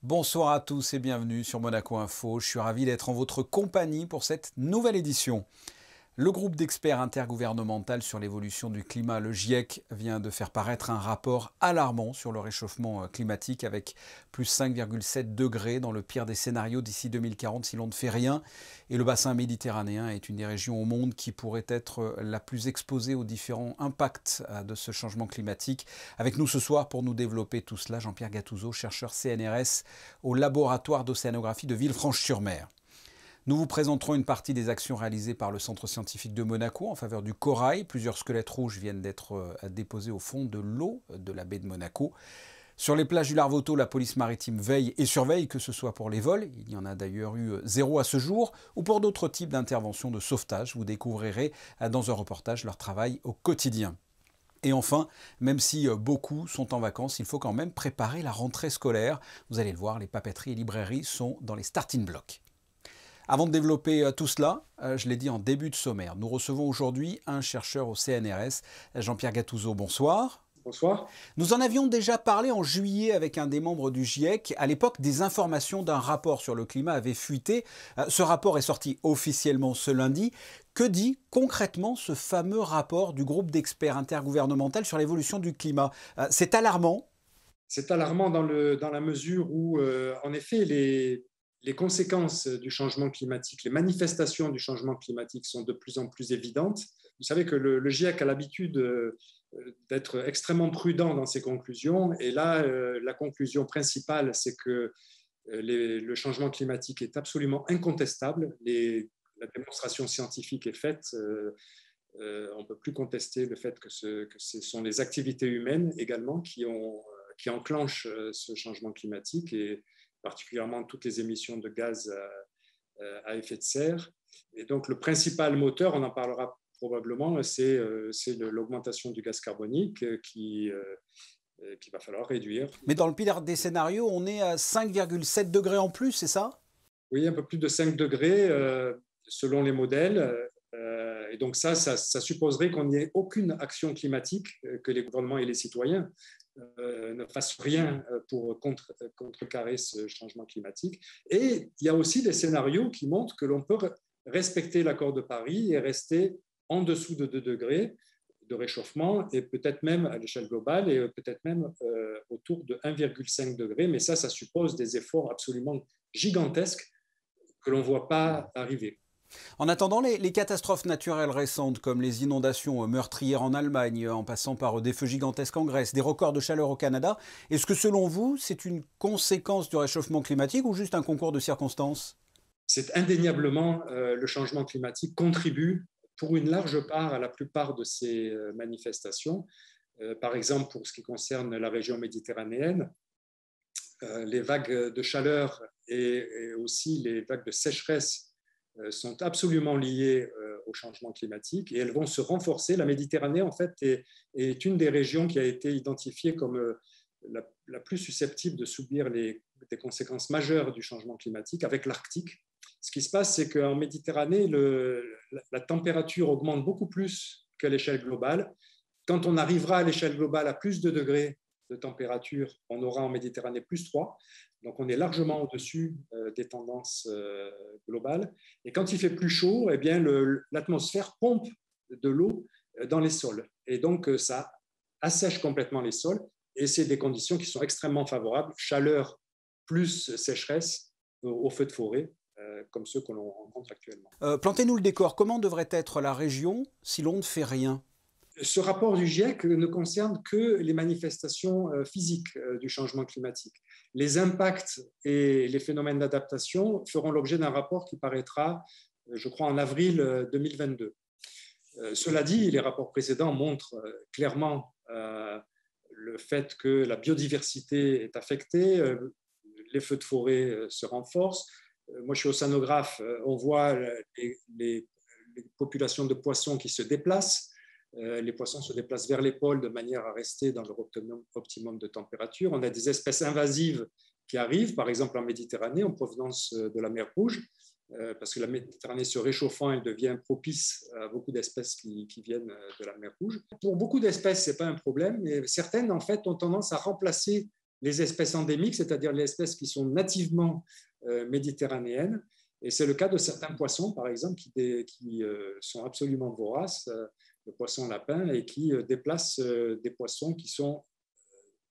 Bonsoir à tous et bienvenue sur Monaco Info. Je suis ravi d'être en votre compagnie pour cette nouvelle édition. Le groupe d'experts intergouvernemental sur l'évolution du climat, le GIEC, vient de faire paraître un rapport alarmant sur le réchauffement climatique avec plus 5,7 degrés dans le pire des scénarios d'ici 2040 si l'on ne fait rien. Et le bassin méditerranéen est une des régions au monde qui pourrait être la plus exposée aux différents impacts de ce changement climatique. Avec nous ce soir pour nous développer tout cela, Jean-Pierre Gattuso, chercheur CNRS au laboratoire d'océanographie de Villefranche-sur-Mer. Nous vous présenterons une partie des actions réalisées par le Centre scientifique de Monaco en faveur du corail. Plusieurs squelettes rouges viennent d'être déposés au fond de l'eau de la baie de Monaco. Sur les plages du Larvoto, la police maritime veille et surveille, que ce soit pour les vols, il y en a d'ailleurs eu 0 à ce jour, ou pour d'autres types d'interventions de sauvetage. Vous découvrirez dans un reportage leur travail au quotidien. Et enfin, même si beaucoup sont en vacances, il faut quand même préparer la rentrée scolaire. Vous allez le voir, les papeteries et librairies sont dans les starting blocks. Avant de développer tout cela, je l'ai dit en début de sommaire, nous recevons aujourd'hui un chercheur au CNRS, Jean-Pierre Gattuso. Bonsoir. Bonsoir. Nous en avions déjà parlé en juillet avec un des membres du GIEC. À l'époque, des informations d'un rapport sur le climat avaient fuité. Ce rapport est sorti officiellement ce lundi. Que dit concrètement ce fameux rapport du groupe d'experts intergouvernemental sur l'évolution du climat? C'est alarmant. C'est alarmant dans la mesure où, en effet, les conséquences du changement climatique, les manifestations du changement climatique sont de plus en plus évidentes. Vous savez que le GIEC a l'habitude d'être extrêmement prudent dans ses conclusions. Et là, la conclusion principale, c'est que le changement climatique est absolument incontestable. La démonstration scientifique est faite. On ne peut plus contester le fait que ce sont les activités humaines également qui enclenchent ce changement climatique et particulièrement toutes les émissions de gaz à effet de serre. Et donc, le principal moteur, on en parlera probablement, c'est l'augmentation du gaz carbonique qu'il va falloir réduire. Mais dans le pire des scénarios, on est à 5,7 degrés en plus, c'est ça? Oui, un peu plus de 5 degrés selon les modèles. Et donc ça supposerait qu'on n'y ait aucune action climatique, que les gouvernements et les citoyens ne fassent rien pour contrecarrer ce changement climatique. Et il y a aussi des scénarios qui montrent que l'on peut respecter l'accord de Paris et rester en dessous de 2 degrés de réchauffement et peut-être même à l'échelle globale et peut-être même autour de 1,5 degré. Mais ça suppose des efforts absolument gigantesques que l'on ne voit pas arriver. En attendant, les catastrophes naturelles récentes, comme les inondations meurtrières en Allemagne, en passant par des feux gigantesques en Grèce, des records de chaleur au Canada, est-ce que selon vous, c'est une conséquence du réchauffement climatique ou juste un concours de circonstances? C'est indéniablement le changement climatique contribue pour une large part à la plupart de ces manifestations. Par exemple, pour ce qui concerne la région méditerranéenne, les vagues de chaleur et aussi les vagues de sécheresse sont absolument liées au changement climatique et elles vont se renforcer. La Méditerranée, en fait, est une des régions qui a été identifiée comme la plus susceptible de subir des conséquences majeures du changement climatique avec l'Arctique. Ce qui se passe, c'est qu'en Méditerranée, la température augmente beaucoup plus qu'à l'échelle globale. Quand on arrivera à l'échelle globale à plus de degrés de température, on aura en Méditerranée plus 3. Donc, on est largement au-dessus des tendances globales. Et quand il fait plus chaud, eh bien, l'atmosphère pompe de l'eau dans les sols. Et donc, ça assèche complètement les sols. Et c'est des conditions qui sont extrêmement favorables. Chaleur plus sécheresse aux feux de forêt, comme ceux que l'on rencontre actuellement. Plantez-nous le décor. Comment devrait être la région si l'on ne fait rien? Ce rapport du GIEC ne concerne que les manifestations physiques du changement climatique. Les impacts et les phénomènes d'adaptation feront l'objet d'un rapport qui paraîtra, je crois, en avril 2022. Cela dit, les rapports précédents montrent clairement le fait que la biodiversité est affectée, les feux de forêt se renforcent. Moi, je suis océanographe, on voit les populations de poissons qui se déplacent. Les poissons se déplacent vers les pôles de manière à rester dans leur optimum de température. On a des espèces invasives qui arrivent, par exemple en Méditerranée, en provenance de la mer Rouge, parce que la Méditerranée se réchauffant, elle devient propice à beaucoup d'espèces qui viennent de la mer Rouge. Pour beaucoup d'espèces, ce n'est pas un problème, mais certaines, en fait, ont tendance à remplacer les espèces endémiques, c'est-à-dire les espèces qui sont nativement méditerranéennes. Et c'est le cas de certains poissons, par exemple, qui sont absolument voraces, le poisson lapin, et qui déplacent des poissons qui sont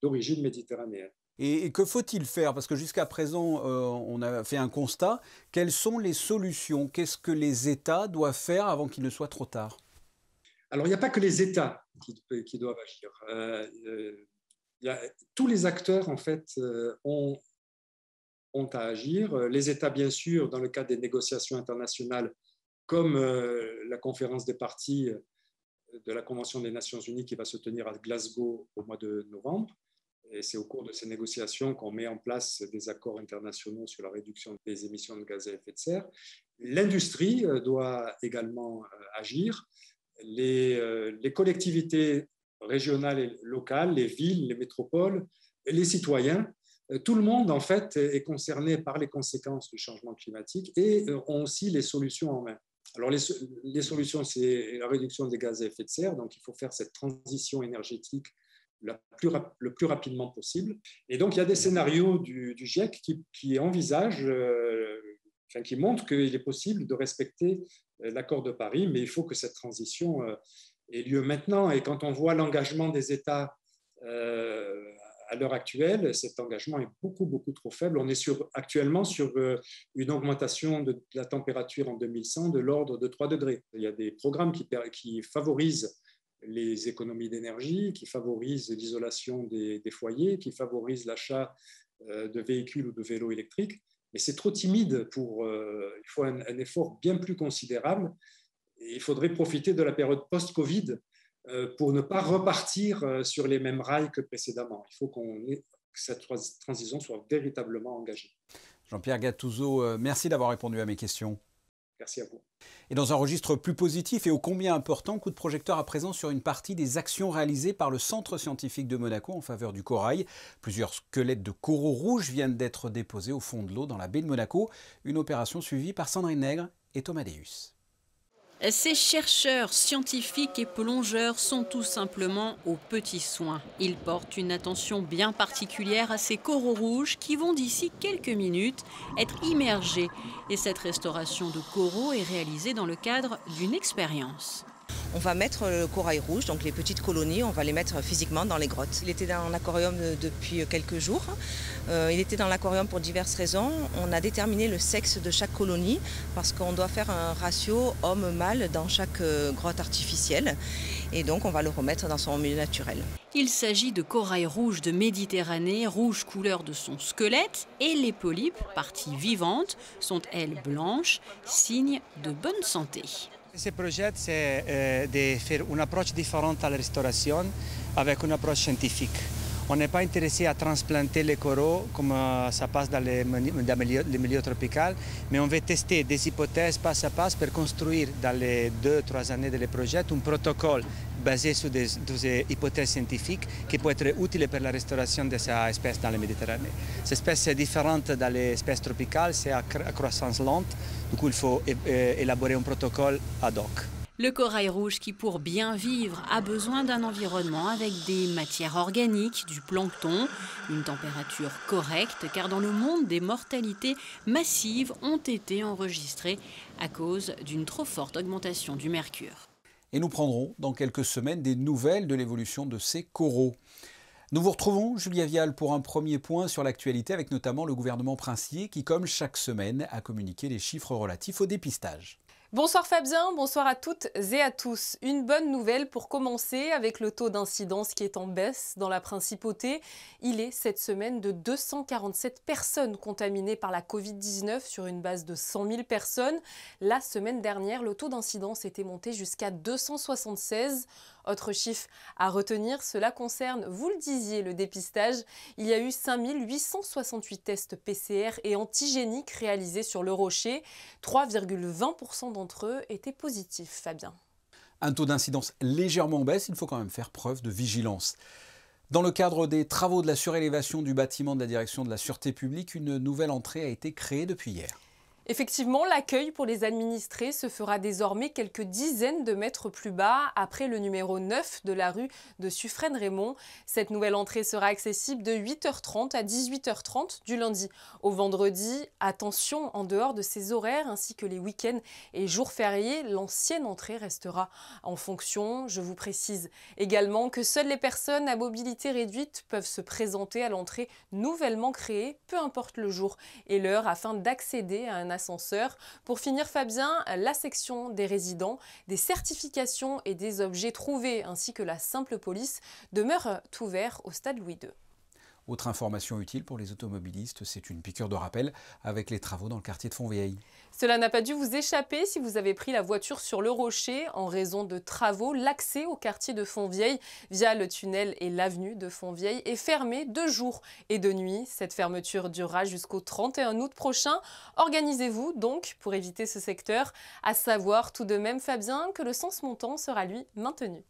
d'origine méditerranéenne. Et que faut-il faire? Parce que jusqu'à présent, on a fait un constat. Quelles sont les solutions? Qu'est-ce que les États doivent faire avant qu'il ne soit trop tard? Alors, il n'y a pas que les États qui doivent agir. Tous les acteurs, en fait, ont à agir. Les États, bien sûr, dans le cadre des négociations internationales, comme la conférence des parties de la Convention des Nations Unies qui va se tenir à Glasgow au mois de novembre. Et c'est au cours de ces négociations qu'on met en place des accords internationaux sur la réduction des émissions de gaz à effet de serre. L'industrie doit également agir. Les collectivités régionales et locales, les villes, les métropoles, les citoyens, tout le monde, en fait, est concerné par les conséquences du changement climatique et ont aussi les solutions en main. Alors, les solutions, c'est la réduction des gaz à effet de serre. Donc, il faut faire cette transition énergétique le plus rapidement possible. Et donc, il y a des scénarios du GIEC qui envisagent, qui montrent qu'il est possible de respecter l'accord de Paris, mais il faut que cette transition ait lieu maintenant. Et quand on voit l'engagement des États à l'heure actuelle, cet engagement est beaucoup, beaucoup trop faible. On est actuellement sur une augmentation de la température en 2100 de l'ordre de 3 degrés. Il y a des programmes qui favorisent les économies d'énergie, qui favorisent l'isolation des foyers, qui favorisent l'achat de véhicules ou de vélos électriques. Mais c'est trop timide il faut un effort bien plus considérable. Et il faudrait profiter de la période post-Covid pour ne pas repartir sur les mêmes rails que précédemment. Il faut que cette transition soit véritablement engagée. Jean-Pierre Gattuso, merci d'avoir répondu à mes questions. Merci à vous. Et dans un registre plus positif et ô combien important, coup de projecteur à présent sur une partie des actions réalisées par le Centre scientifique de Monaco en faveur du corail. Plusieurs squelettes de coraux rouges viennent d'être déposés au fond de l'eau dans la baie de Monaco. Une opération suivie par Sandrine Nègre et Thomas Deus. Ces chercheurs, scientifiques et plongeurs sont tout simplement aux petits soins. Ils portent une attention bien particulière à ces coraux rouges qui vont d'ici quelques minutes être immergés. Et cette restauration de coraux est réalisée dans le cadre d'une expérience. On va mettre le corail rouge, donc les petites colonies, on va les mettre physiquement dans les grottes. Il était dans l'aquarium depuis quelques jours. Il était dans l'aquarium pour diverses raisons. On a déterminé le sexe de chaque colonie parce qu'on doit faire un ratio homme-mâle dans chaque grotte artificielle. Et donc on va le remettre dans son milieu naturel. Il s'agit de corail rouge de Méditerranée, rouge couleur de son squelette, et les polypes, parties vivantes, sont elles blanches, signe de bonne santé. Ce projet, c'est de faire une approche différente à la restauration avec une approche scientifique. On n'est pas intéressé à transplanter les coraux comme ça passe dans les milieux tropicaux, mais on veut tester des hypothèses pas à pas pour construire dans les 2-3 années de le projet un protocole basé sur des hypothèses scientifiques qui peut être utile pour la restauration de cette espèce dans la Méditerranée. Cette espèce est différente dans les espèces tropicales, c'est à croissance lente, du coup il faut élaborer un protocole ad hoc. Le corail rouge qui, pour bien vivre, a besoin d'un environnement avec des matières organiques, du plancton, une température correcte, car dans le monde, des mortalités massives ont été enregistrées à cause d'une trop forte augmentation du mercure. Et nous prendrons dans quelques semaines des nouvelles de l'évolution de ces coraux. Nous vous retrouvons, Julia Vial, pour un premier point sur l'actualité avec notamment le gouvernement princier qui, comme chaque semaine, a communiqué les chiffres relatifs au dépistage. Bonsoir Fabien, bonsoir à toutes et à tous. Une bonne nouvelle pour commencer avec le taux d'incidence qui est en baisse dans la principauté. Il est cette semaine de 247 personnes contaminées par la Covid-19 sur une base de 100 000 personnes. La semaine dernière, le taux d'incidence était monté jusqu'à 276. Autre chiffre à retenir, cela concerne, vous le disiez, le dépistage. Il y a eu 5 868 tests PCR et antigéniques réalisés sur le Rocher. 3,20% d'entre eux étaient positifs, Fabien. Un taux d'incidence légèrement en baisse, il faut quand même faire preuve de vigilance. Dans le cadre des travaux de la surélévation du bâtiment de la direction de la Sûreté publique, une nouvelle entrée a été créée depuis hier. Effectivement, l'accueil pour les administrés se fera désormais quelques dizaines de mètres plus bas après le numéro 9 de la rue de Suffren-Raymond. Cette nouvelle entrée sera accessible de 8h30 à 18h30 du lundi au vendredi. Attention, en dehors de ces horaires ainsi que les week-ends et jours fériés, l'ancienne entrée restera en fonction. Je vous précise également que seules les personnes à mobilité réduite peuvent se présenter à l'entrée nouvellement créée, peu importe le jour et l'heure, afin d'accéder à un ascenseur. Pour finir, Fabien, la section des résidents, des certifications et des objets trouvés ainsi que la simple police demeurent ouverts au stade Louis II. Autre information utile pour les automobilistes, c'est une piqûre de rappel avec les travaux dans le quartier de Fontvieille. Cela n'a pas dû vous échapper si vous avez pris la voiture sur le Rocher. En raison de travaux, l'accès au quartier de Fontvieille via le tunnel et l'avenue de Fontvieille est fermé de jour et de nuit. Cette fermeture durera jusqu'au 31 août prochain. Organisez-vous donc pour éviter ce secteur. À savoir tout de même, Fabien, que le sens montant sera lui maintenu.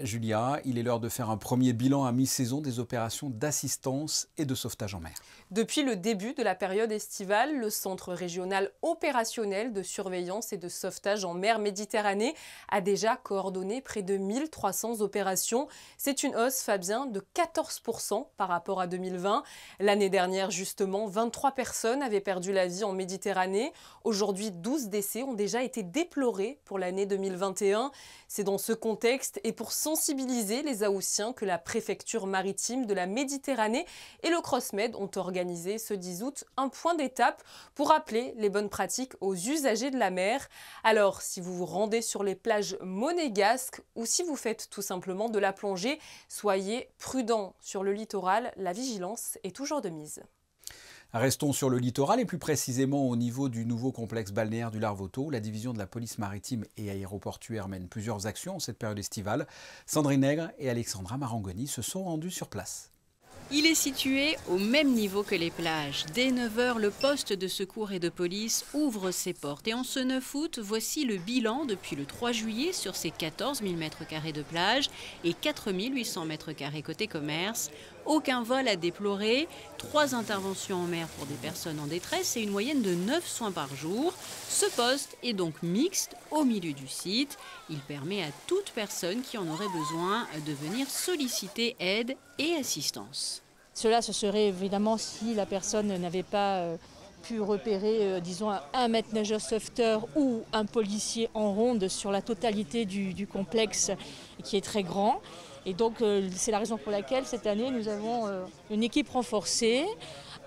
Julia, il est l'heure de faire un premier bilan à mi-saison des opérations d'assistance et de sauvetage en mer. Depuis le début de la période estivale, le Centre régional opérationnel de surveillance et de sauvetage en mer Méditerranée a déjà coordonné près de 1300 opérations. C'est une hausse, Fabien, de 14% par rapport à 2020. L'année dernière, justement, 23 personnes avaient perdu la vie en Méditerranée. Aujourd'hui, 12 décès ont déjà été déplorés pour l'année 2021. C'est dans ce contexte et pour sensibiliser les Haussiens que la préfecture maritime de la Méditerranée et le CrossMed ont organisé ce 10 août un point d'étape pour rappeler les bonnes pratiques aux usagers de la mer. Alors, si vous vous rendez sur les plages monégasques ou si vous faites tout simplement de la plongée, soyez prudents. Sur le littoral, la vigilance est toujours de mise. Restons sur le littoral et plus précisément au niveau du nouveau complexe balnéaire du Larvoto. La division de la police maritime et aéroportuaire mène plusieurs actions en cette période estivale. Sandrine Nègre et Alexandra Marangoni se sont rendues sur place. Il est situé au même niveau que les plages. Dès 9h, le poste de secours et de police ouvre ses portes. Et en ce 9 août, voici le bilan depuis le 3 juillet sur ces 14 000 m² de plage et 4 800 m² côté commerce. Aucun vol à déplorer, 3 interventions en mer pour des personnes en détresse et une moyenne de 9 soins par jour. Ce poste est donc mixte au milieu du site. Il permet à toute personne qui en aurait besoin de venir solliciter aide et assistance. Cela, ce serait évidemment si la personne n'avait pas pu repérer, disons, un maître nageur sauveteur ou un policier en ronde sur la totalité du complexe qui est très grand. Et donc, c'est la raison pour laquelle cette année, nous avons une équipe renforcée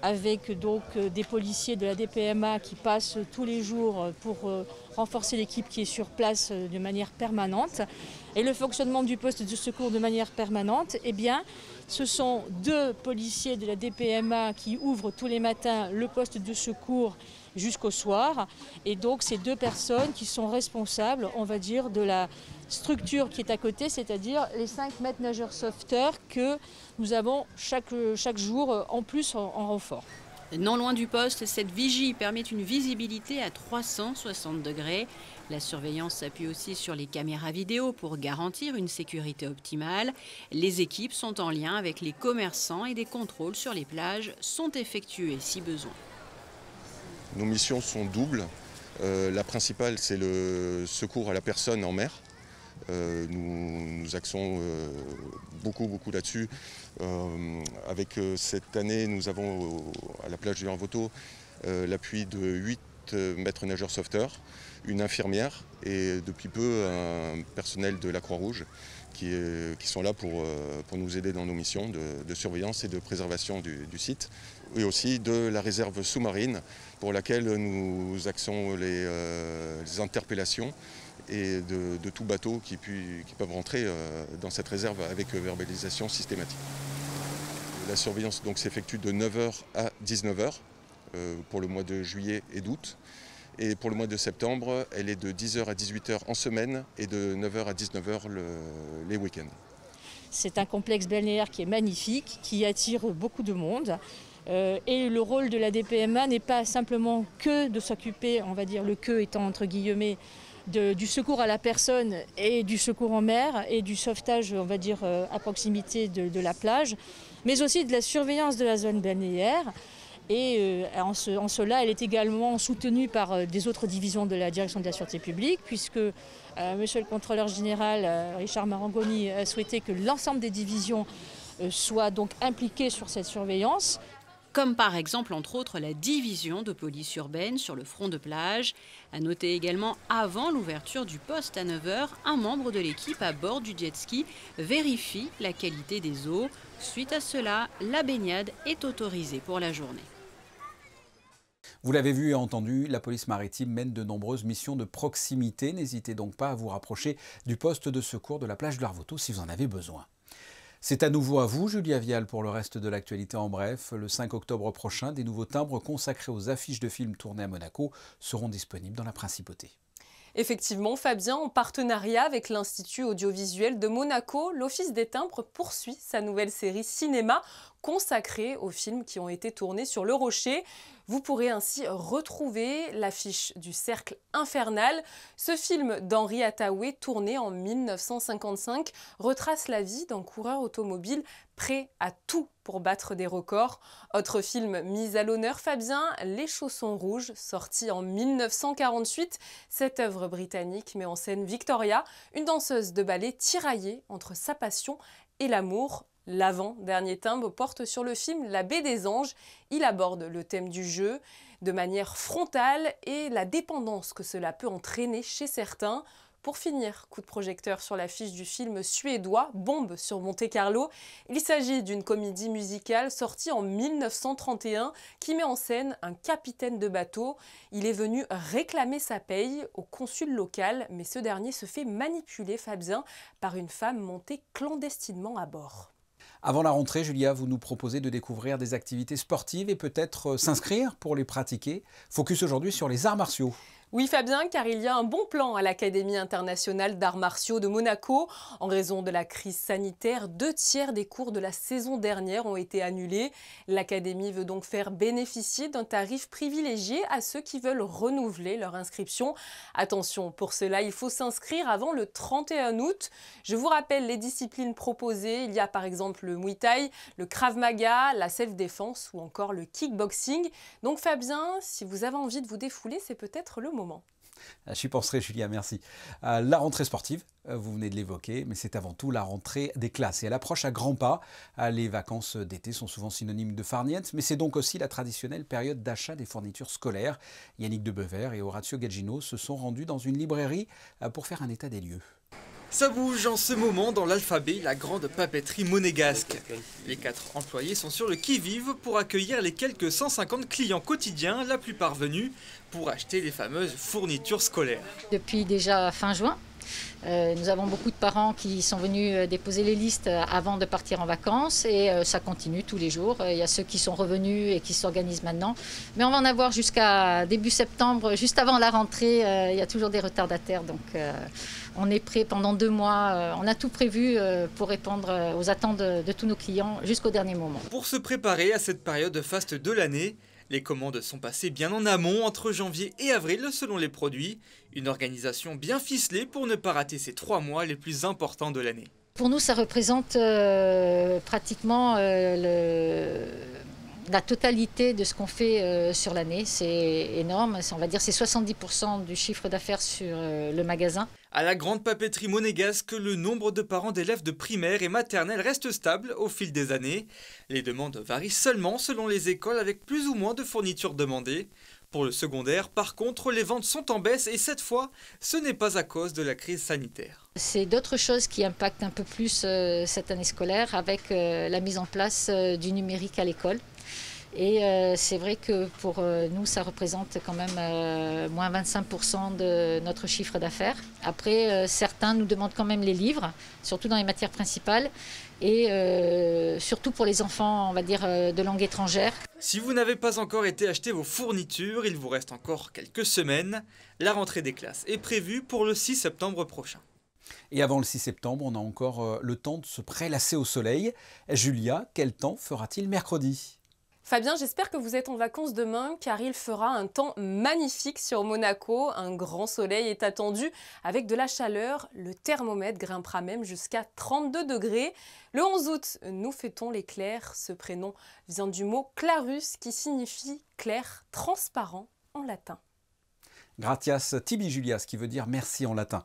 avec donc des policiers de la DPMA qui passent tous les jours pour renforcer l'équipe qui est sur place de manière permanente. Et le fonctionnement du poste de secours de manière permanente, eh bien, ce sont 2 policiers de la DPMA qui ouvrent tous les matins le poste de secours jusqu'au soir. Et donc, ces 2 personnes qui sont responsables, on va dire, de la structure qui est à côté, c'est-à-dire les 5 maîtres nageurs sauveteurs que nous avons chaque jour en plus en renfort. Non loin du poste, cette vigie permet une visibilité à 360 degrés. La surveillance s'appuie aussi sur les caméras vidéo pour garantir une sécurité optimale. Les équipes sont en lien avec les commerçants et des contrôles sur les plages sont effectués si besoin. Nos missions sont doubles. La principale, c'est le secours à la personne en mer. Nous axons beaucoup là-dessus. Avec cette année, nous avons à la plage du Larvoto l'appui de 8 maîtres nageurs sauveteurs, une infirmière et depuis peu un personnel de la Croix-Rouge qui sont là pour nous aider dans nos missions de surveillance et de préservation du site. Et aussi de la réserve sous-marine pour laquelle nous axons les interpellations et de tout bateau qui peuvent rentrer dans cette réserve avec verbalisation systématique. La surveillance s'effectue de 9h à 19h pour le mois de juillet et d'août. Et pour le mois de septembre, elle est de 10h à 18h en semaine et de 9h à 19h les week-ends. C'est un complexe balnéaire qui est magnifique, qui attire beaucoup de monde. Et le rôle de la DPMA n'est pas simplement que de s'occuper, on va dire le que étant entre guillemets, du secours à la personne et du secours en mer et du sauvetage, on va dire, à proximité de la plage, mais aussi de la surveillance de la zone balnéaire. Et en cela, elle est également soutenue par des autres divisions de la direction de la sûreté publique, puisque monsieur le contrôleur général Richard Marangoni a souhaité que l'ensemble des divisions soient donc impliquées sur cette surveillance. Comme par exemple, entre autres, la division de police urbaine sur le front de plage. À noter également, avant l'ouverture du poste à 9 h, un membre de l'équipe à bord du jet ski vérifie la qualité des eaux. Suite à cela, la baignade est autorisée pour la journée. Vous l'avez vu et entendu, la police maritime mène de nombreuses missions de proximité. N'hésitez donc pas à vous rapprocher du poste de secours de la plage de l'Arvoto si vous en avez besoin. C'est à nouveau à vous, Julia Vial, pour le reste de l'actualité en bref. Le 5 octobre prochain, des nouveaux timbres consacrés aux affiches de films tournés à Monaco seront disponibles dans la Principauté. Effectivement, Fabien, en partenariat avec l'Institut audiovisuel de Monaco, l'Office des timbres poursuit sa nouvelle série cinéma consacrée aux films qui ont été tournés sur le Rocher. Vous pourrez ainsi retrouver l'affiche du Cercle infernal. Ce film d'Henri Hathaway, tourné en 1955, retrace la vie d'un coureur automobile prêt à tout pour battre des records. Autre film mis à l'honneur, Fabien, Les Chaussons rouges, sorti en 1948. Cette œuvre britannique met en scène Victoria, une danseuse de ballet tiraillée entre sa passion et l'amour. L'avant-dernier timbre porte sur le film La Baie des Anges. Il aborde le thème du jeu de manière frontale et la dépendance que cela peut entraîner chez certains. Pour finir, coup de projecteur sur l'affiche du film suédois Bombe sur Monte-Carlo. Il s'agit d'une comédie musicale sortie en 1931 qui met en scène un capitaine de bateau. Il est venu réclamer sa paye au consul local, mais ce dernier se fait manipuler, Fabien, par une femme montée clandestinement à bord. Avant la rentrée, Julia, vous nous proposez de découvrir des activités sportives et peut-être s'inscrire pour les pratiquer. Focus aujourd'hui sur les arts martiaux. Oui Fabien, car il y a un bon plan à l'Académie internationale d'arts martiaux de Monaco. En raison de la crise sanitaire, 2/3 des cours de la saison dernière ont été annulés. L'Académie veut donc faire bénéficier d'un tarif privilégié à ceux qui veulent renouveler leur inscription. Attention, pour cela, il faut s'inscrire avant le 31 août. Je vous rappelle les disciplines proposées. Il y a par exemple le Muay Thai, le Krav Maga, la self-défense ou encore le kickboxing. Donc Fabien, si vous avez envie de vous défouler, c'est peut-être le moment. J'y penserai, Julia, merci. La rentrée sportive, vous venez de l'évoquer, mais c'est avant tout la rentrée des classes. Et elle approche à grands pas. Les vacances d'été sont souvent synonymes de farniente, mais c'est donc aussi la traditionnelle période d'achat des fournitures scolaires. Yannick Debever et Horacio Gaggino se sont rendus dans une librairie pour faire un état des lieux. Ça bouge en ce moment dans l'Alphabet, la grande papeterie monégasque. Les 4 employés sont sur le qui-vive pour accueillir les quelques 150 clients quotidiens, la plupart venus pour acheter les fameuses fournitures scolaires. Depuis déjà fin juin, nous avons beaucoup de parents qui sont venus déposer les listes avant de partir en vacances et ça continue tous les jours. Il y a ceux qui sont revenus et qui s'organisent maintenant. Mais on va en avoir jusqu'à début septembre, juste avant la rentrée. Il y a toujours des retardataires, donc on est prêt pendant 2 mois. On a tout prévu pour répondre aux attentes de tous nos clients jusqu'au dernier moment. Pour se préparer à cette période faste de l'année, les commandes sont passées bien en amont, entre janvier et avril selon les produits. Une organisation bien ficelée pour ne pas rater ces 3 mois les plus importants de l'année. Pour nous, ça représente pratiquement la totalité de ce qu'on fait sur l'année. C'est énorme, on va dire c'est 70% du chiffre d'affaires sur le magasin. À la grande papeterie monégasque, le nombre de parents d'élèves de primaire et maternelle reste stable au fil des années. Les demandes varient seulement selon les écoles avec plus ou moins de fournitures demandées. Pour le secondaire, par contre, les ventes sont en baisse et cette fois, ce n'est pas à cause de la crise sanitaire. C'est d'autres choses qui impactent un peu plus cette année scolaire avec la mise en place du numérique à l'école. Et c'est vrai que pour nous, ça représente quand même moins 25% de notre chiffre d'affaires. Après, certains nous demandent quand même les livres, surtout dans les matières principales, et surtout pour les enfants, on va dire, de langue étrangère. Si vous n'avez pas encore été acheter vos fournitures, il vous reste encore quelques semaines. La rentrée des classes est prévue pour le 6 septembre prochain. Et avant le 6 septembre, on a encore le temps de se prélasser au soleil. Julia, quel temps fera-t-il mercredi ? Fabien, j'espère que vous êtes en vacances demain car il fera un temps magnifique sur Monaco. Un grand soleil est attendu avec de la chaleur. Le thermomètre grimpera même jusqu'à 32 degrés. Le 11 août, nous fêtons l'éclair. Ce prénom vient du mot clarus qui signifie clair, transparent en latin. Gratias tibi Julias, qui veut dire merci en latin.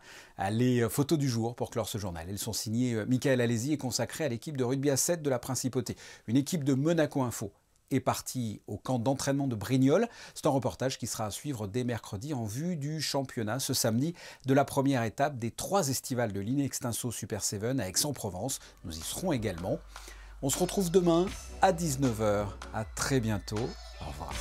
Les photos du jour pour clore ce journal. Elles sont signées Michael Alési et consacrées à l'équipe de rugby à 7 de la Principauté. Une équipe de Monaco Info est partie au camp d'entraînement de Brignoles. C'est un reportage qui sera à suivre dès mercredi en vue du championnat ce samedi de la première étape des 3 estivales de l'Inextinso Super 7 à Aix-en-Provence. Nous y serons également. On se retrouve demain à 19h. À très bientôt. Au revoir.